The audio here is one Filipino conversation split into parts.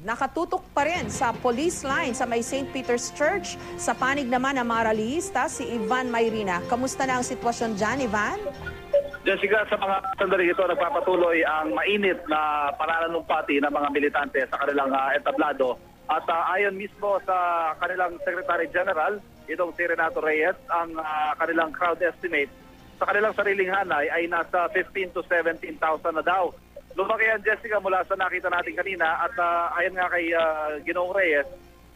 nakatutok pa rin sa police line sa may St. Peter's Church. Sa panig naman ng mga rallyista, si Ivan Mayrina. Kamusta na ang sitwasyon dyan, Ivan? Jessica, sa mga sandali ito, nagpapatuloy ang mainit na pananalumpati ng mga militante sa kanilang entablado. At ayon mismo sa kanilang Secretary General, itong si Renato Reyes, ang kanilang crowd estimate sa kanilang sariling hanay ay nasa 15,000 to 17,000 na daw. Lumaki yan, Jessica, mula sa nakita natin kanina at ayon nga kay Ginoong Reyes,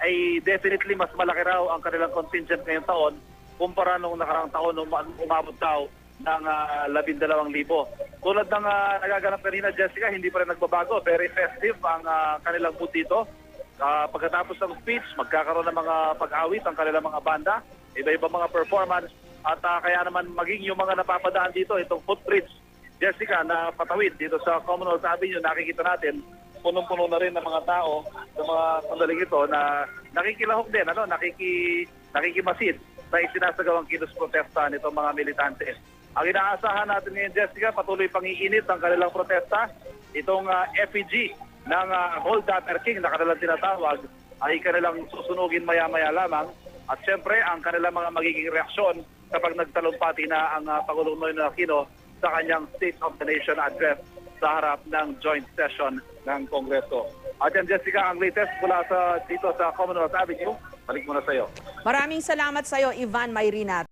ay definitely mas malaki raw ang kanilang contingent ngayong taon kumpara nung nakarang taon nung umabot daw ng 12,000. Tulad ng nagaganap kanina, Jessica, hindi pa rin nagbabago. Very festive ang kanilang mood dito. Pagkatapos ng speech, magkakaroon ng mga pag-awit ang kanilang mga banda, iba-iba mga performance, at kaya naman maging yung mga napapadaan dito, itong footbridge, Jessica, na patawid dito sa Commonwealth Avenue, nakikita natin, punong-puno na rin ng mga tao sa mga sandaling ito na nakikilahok din, nakikimasid sa isinasagawang kilos protesta nitong mga militante. Ang inaasahan natin ngayon, Jessica, patuloy pang iinit ang kanilang protesta. Itong effigy ng Hold Dapper King na kanilang tinatawag ay kanilang susunugin maya-maya lamang. At syempre, ang kanilang mga magiging reaksyon kapag nagtalumpati na ang Pangulong Noynoy Aquino sa kanyang State of the Nation address sa harap ng joint session ng Kongreso. At yan, Jessica, ang latest mula dito sa Commonwealth Avenue. Balik muna sa iyo. Maraming salamat sa iyo, Ivan Mayrina.